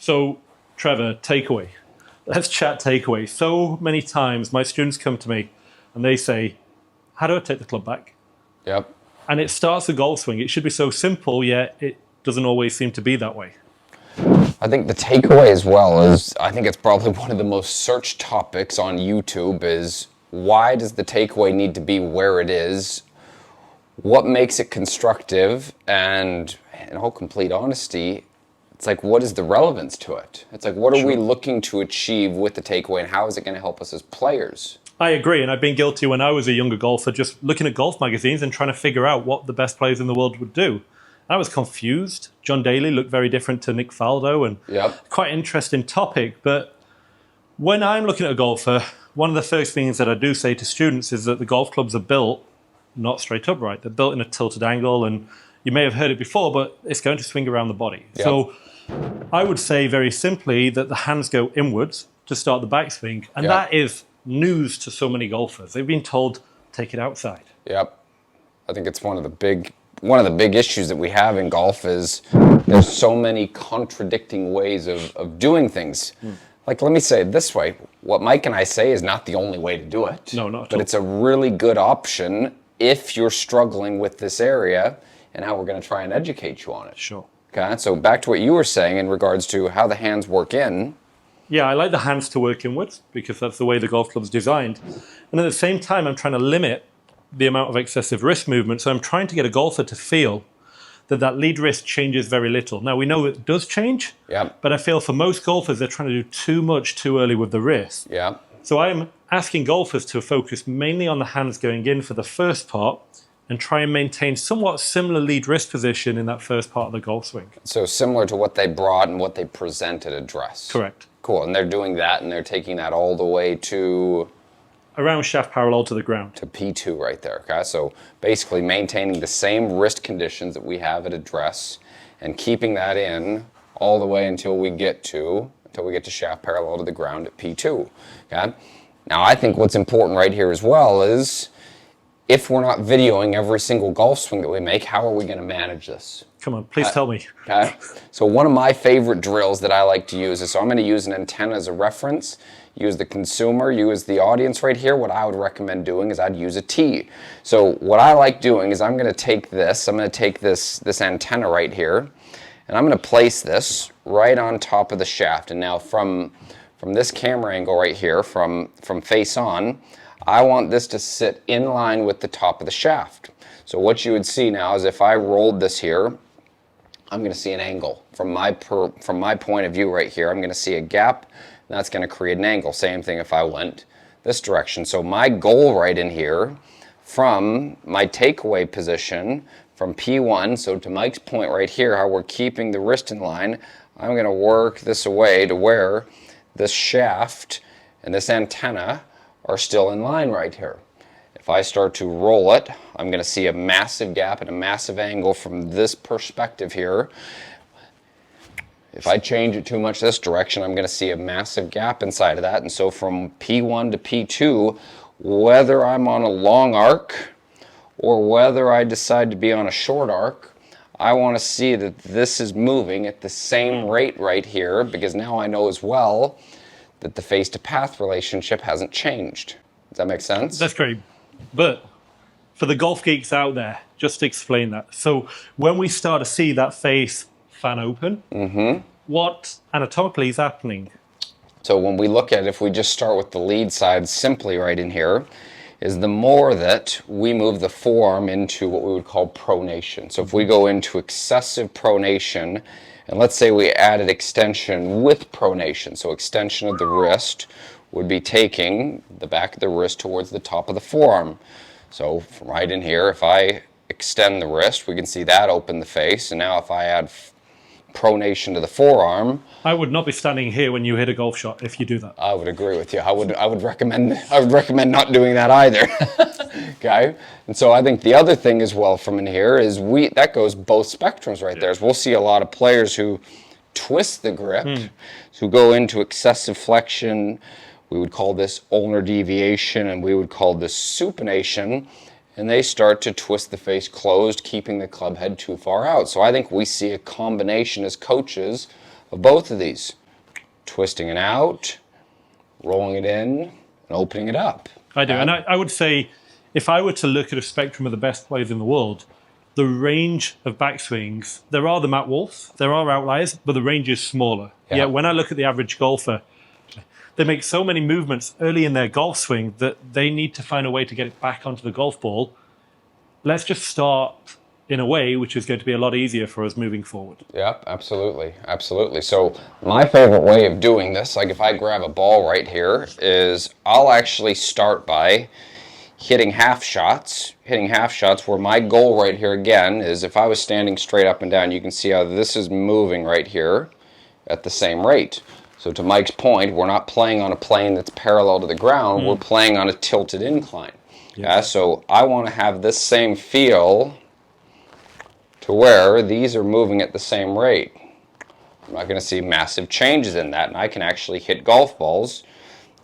So, Trevor, takeaway. Let's chat takeaway. So many times my students come to me and they say, how do I take the club back? Yep. And it starts the golf swing. It should be so simple, yet it doesn't always seem to be that way. I think the takeaway as well is, I think it's probably one of the most searched topics on YouTube is, why does the takeaway need to be where it is? What makes it constructive? And in all complete honesty, it's like, what is the relevance to it? It's like, what are we looking to achieve with the takeaway, and how is it going to help us as players? I agree, and I've been guilty when I was a younger golfer, just looking at golf magazines and trying to figure out what the best players in the world would do. I was confused. John Daly looked very different to Nick Faldo, and quite interesting topic. But when I'm looking at a golfer, one of the first things that I do say to students is that the golf clubs are built not straight upright. They're built in a tilted angle, and you may have heard it before, but it's going to swing around the body. So I would say very simply that the hands go inwards to start the backswing, and that is news to so many golfers. They've been told, take it outside. Yep. I think it's one of the big issues that we have in golf is there's so many contradicting ways of doing things. Like, let me say it this way. What Mike and I say is not the only way to do it. No, not at all. But it's a really good option if you're struggling with this area, and how we're going to try and educate you on it. Sure. Okay, so back to what you were saying in regards to how the hands work in. Yeah, I like the hands to work inwards because that's the way the golf club's designed. And at the same time, I'm trying to limit the amount of excessive wrist movement. So I'm trying to get a golfer to feel that lead wrist changes very little. Now, we know it does change, but I feel for most golfers, they're trying to do too much too early with the wrist. Yeah. So I'm asking golfers to focus mainly on the hands going in for the first part and try and maintain somewhat similar lead wrist position in that first part of the golf swing. So similar to what they brought and what they presented at dress. Correct. Cool, and they're doing that, and they're taking that all the way to... Around shaft parallel to the ground. To P2 right there, okay? So basically maintaining the same wrist conditions that we have at address and keeping that in all the way until we get to shaft parallel to the ground at P2, okay? Now, I think what's important right here as well is, if we're not videoing every single golf swing that we make, how are we going to manage this? Come on, please tell me. Okay. So one of my favorite drills that I like to use is, so I'm going to use an antenna as a reference, use the consumer, you as the audience right here. What I would recommend doing is I'd use a tee. So what I like doing is I'm going to take this antenna right here, and I'm going to place this right on top of the shaft. And now from this camera angle right here, from face on, I want this to sit in line with the top of the shaft. So what you would see now is, if I rolled this here, I'm going to see an angle. From my point of view right here, I'm going to see a gap, and that's going to create an angle. Same thing if I went this direction. So my goal right in here, from my takeaway position, from P1, so to Mike's point right here, how we're keeping the wrist in line, I'm going to work this away to where this shaft and this antenna are still in line right here. If I start to roll it, I'm going to see a massive gap and a massive angle from this perspective here. If I change it too much this direction, I'm going to see a massive gap inside of that. And so from P1 to P2, whether I'm on a long arc or whether I decide to be on a short arc, I want to see that this is moving at the same rate right here, because now I know as well that the face-to-path relationship hasn't changed. Does that make sense? That's great. But for the golf geeks out there, just to explain that. So when we start to see that face fan open, what anatomically is happening? So when we look at it, if we just start with the lead side simply right in here, is the more that we move the forearm into what we would call pronation. So if we go into excessive pronation, and let's say we added extension with pronation, so extension of the wrist would be taking the back of the wrist towards the top of the forearm. So from right in here, if I extend the wrist, we can see that open the face, and now if I add pronation to the forearm. I would not be standing here when you hit a golf shot if you do that. I would agree with you. I would recommend not doing that either. Okay? And so I think the other thing as well from in here is that goes both spectrums right there. We'll see a lot of players who twist the grip, who go into excessive flexion. We would call this ulnar deviation, and we would call this supination. And they start to twist the face closed, keeping the club head too far out. So I think we see a combination as coaches of both of these. twisting it out, rolling it in, and opening it up. I do. And I would say, if I were to look at a spectrum of the best players in the world, the range of backswings, there are the Matt Wolfs, there are outliers, but the range is smaller. Yeah, when I look at the average golfer, they make so many movements early in their golf swing that they need to find a way to get it back onto the golf ball. Let's just start in a way which is going to be a lot easier for us moving forward. Yep, absolutely, absolutely. So my favorite way of doing this, like if I grab a ball right here, is I'll actually start by hitting half shots where my goal right here again is if I was standing straight up and down, you can see how this is moving right here at the same rate. So to Mike's point, we're not playing on a plane that's parallel to the ground, we're playing on a tilted incline. Yes. So I want to have this same feel to where these are moving at the same rate. I'm not going to see massive changes in that, and I can actually hit golf balls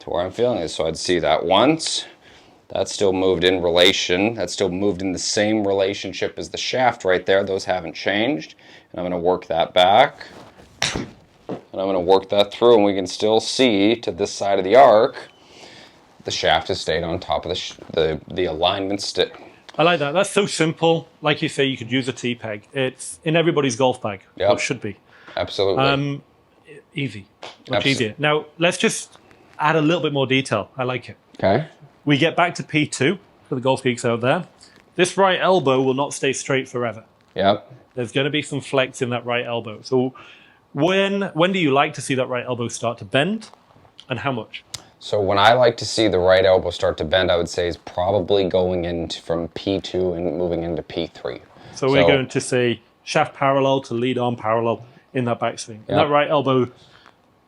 to where I'm feeling it. So I'd see that once. That's still moved in relation. That's still moved in the same relationship as the shaft right there. Those haven't changed. And I'm going to work that back. And I'm going to work that through, and we can still see to this side of the arc, the shaft has stayed on top of the alignment. I like that. That's so simple. Like you say, you could use a T-peg. It's in everybody's golf bag. Yep. Or should be. Absolutely. Easy. Much easier. Now, let's just add a little bit more detail. I like it. Okay. We get back to P2 for the golf geeks out there. This right elbow will not stay straight forever. Yep. There's going to be some flex in that right elbow. So when do you like to see that right elbow start to bend, and how much? So when I like to see the right elbow start to bend, I would say is probably going into from P2 and moving into P3. So we're going to say shaft parallel to lead arm parallel in that backswing. And that right elbow,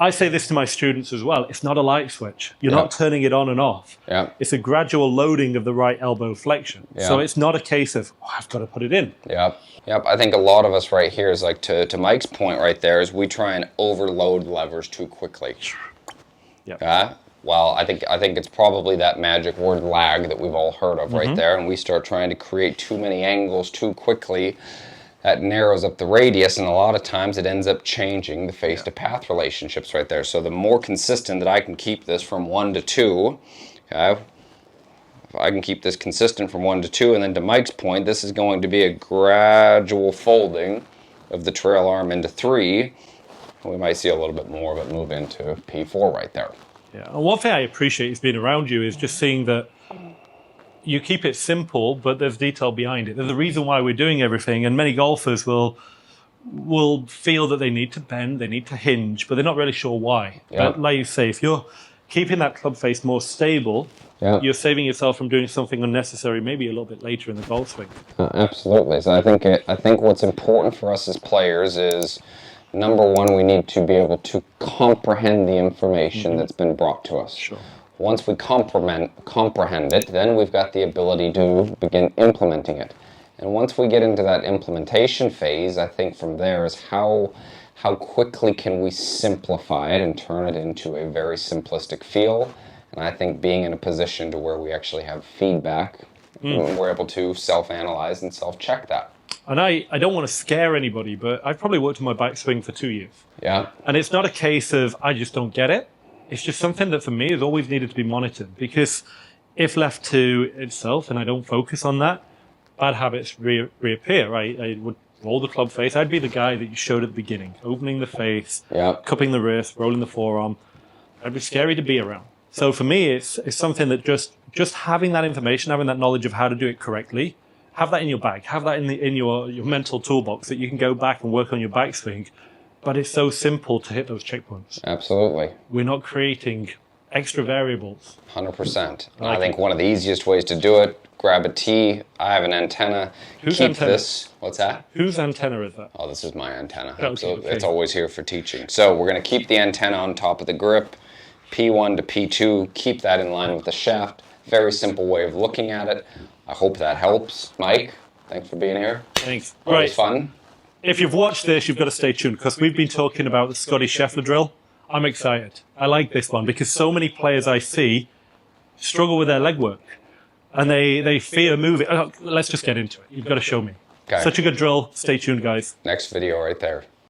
I say this to my students as well, it's not a light switch. You're not turning it on and off. It's a gradual loading of the right elbow flexion. So it's not a case of, oh, I've got to put it in. Yep, I think a lot of us right here is like, to Mike's point right there, is we try and overload levers too quickly. Well, I think it's probably that magic word lag that we've all heard of right there, and we start trying to create too many angles too quickly. That narrows up the radius, and a lot of times it ends up changing the face-to-path relationships right there. So the more consistent that I can keep this from 1 to 2, if I can keep this consistent from 1 to 2, and then to Mike's point, this is going to be a gradual folding of the trail arm into 3. We might see a little bit more of it move into P4 right there. Yeah, and one thing I appreciate is being around you is just seeing that you keep it simple, but there's detail behind it. There's a reason why we're doing everything, and many golfers will feel that they need to bend, they need to hinge, but they're not really sure why. But like you say, if you're keeping that club face more stable, you're saving yourself from doing something unnecessary, maybe a little bit later in the golf swing. Absolutely. So I think what's important for us as players is, number one, we need to be able to comprehend the information that's been brought to us. Once we comprehend it, then we've got the ability to begin implementing it. And once we get into that implementation phase, I think from there is how quickly can we simplify it and turn it into a very simplistic feel. And I think being in a position to where we actually have feedback, we're able to self-analyze and self-check that. And I don't want to scare anybody, but I've probably worked on my backswing for 2 years. And it's not a case of I just don't get it. It's just something that for me has always needed to be monitored, because if left to itself and I don't focus on that, bad habits reappear, right? I would roll the club face. I'd be the guy that you showed at the beginning, opening the face, cupping the wrist, rolling the forearm. I'd be scary to be around. So for me, it's something that just having that information, having that knowledge of how to do it correctly, have that in your bag, have that in your mental toolbox that you can go back and work on your backswing. But it's so simple to hit those checkpoints. Absolutely. We're not creating extra variables. 100%. I think one of the easiest ways to do it, grab a tee. I have an antenna. Whose antenna? What's that? Whose antenna is that? Oh, this is my antenna. Okay. It's always here for teaching. So we're going to keep the antenna on top of the grip. P1 to P2, keep that in line with the shaft. Very simple way of looking at it. I hope that helps. Mike, thanks for being here. Thanks. Always fun. If you've watched this, you've got to stay tuned, because we've been talking about the Scotty Scheffler drill. I'm excited. I like this one because so many players I see struggle with their leg work and they fear moving. Oh, let's just get into it. You've got to show me. Such a good drill. Stay tuned, guys. Next video right there.